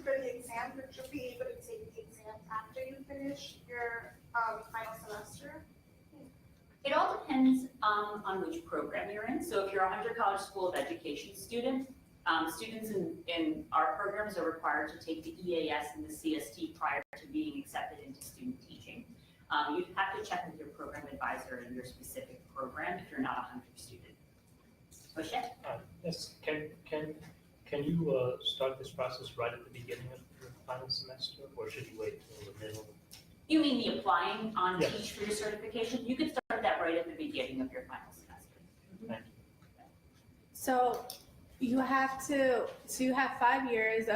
for the exam, but you'll be able to take the exam after you finish your final semester? It all depends on which program you're in. So if you're a Hunter College School of Education student, students in our programs are required to take the EAS and the CST prior to being accepted into student teaching. You'd have to check with your program advisor in your specific program if you're not a Hunter student. Moshe? Yes, can you start this process right at the beginning of your final semester, or should you wait until the middle? You mean the applying on Yes. Teach for your certification? You could start that right at the beginning of your final semester. Thank you. So you have 5 years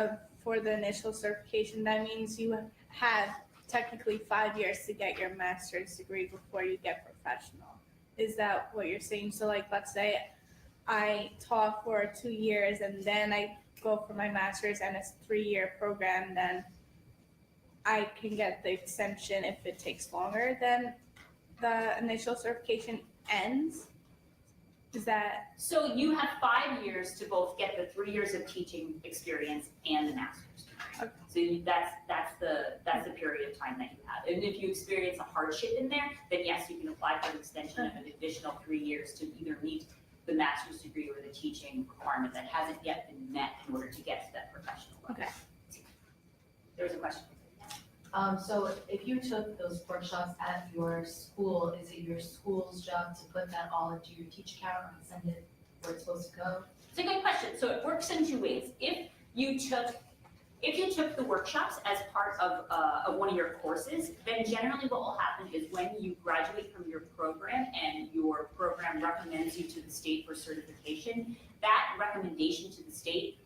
for the initial certification. That means you have technically 5 years to get your master's degree before you get professional. Is that what you're saying? So like, let's say I taught for 2 years and then I go for my master's and it's a 3-year program, then I can get the extension if it takes longer than the initial certification ends? Is that? So you have 5 years to both get the 3 years of teaching experience and the master's degree. Okay. So that's the period of time that you have. And if you experience a hardship in there, then yes, you can apply for an extension of an additional 3 years to either meet the master's degree or the teaching requirement that hasn't yet been met in order to get to that professional level. Okay. There was a question. So if you took those workshops at your school, is it your school's job to put that all into your teach account and send it where it's supposed to go? It's a good question. So it works in 2 ways. If you took the workshops as part of one of your courses, then generally what will happen is when you graduate from your program and your program recommends you to the state for certification, that recommendation to the state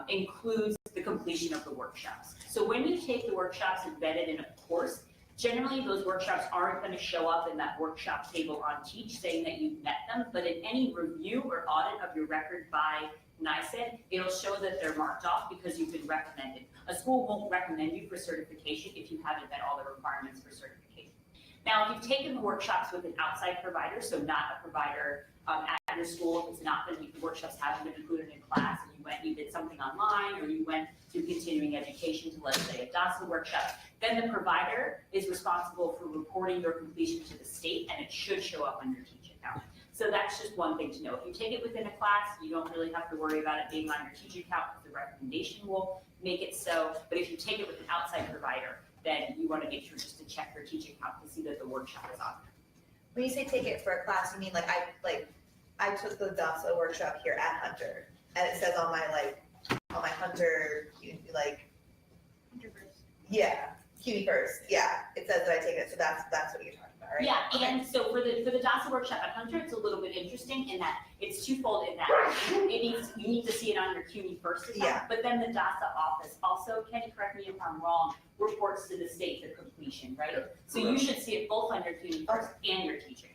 includes the completion of the workshops. So when you take the workshops embedded in a course, generally those workshops aren't going to show up in that workshop table on Teach saying that you've met them, but in any review or audit of your record by NYS, it'll show that they're marked off because you've been recommended. A school won't recommend you for certification if you haven't met all the requirements for certification. Now, if you've taken the workshops with an outside provider, so not a provider at your school, if it's not going to be, the workshops haven't been included in class, and you did something online, or you went to continuing education to, let's say, a DASA workshop, then the provider is responsible for reporting your completion to the state, and it should show up on your teach account. So that's just one thing to know. If you take it within a class, you don't really have to worry about it being on your teach account because the recommendation will make it so. But if you take it with an outside provider, then you want to make sure just to check your teach account to see that the workshop is on there. When you say take it for a class, you mean I took the DASA workshop here at Hunter, and it says on my Hunter CUNY first, yeah, it says that I take it, so that's what you're talking about, right? Yeah, Okay. and so for the DASA workshop at Hunter, it's a little bit interesting in that it's twofold in that you need to see it on your CUNY first account, Yeah. but then the DASA office also, Kenny, correct me if I'm wrong, reports to the state the completion, right? So you should see it both on your CUNY first and your teaching.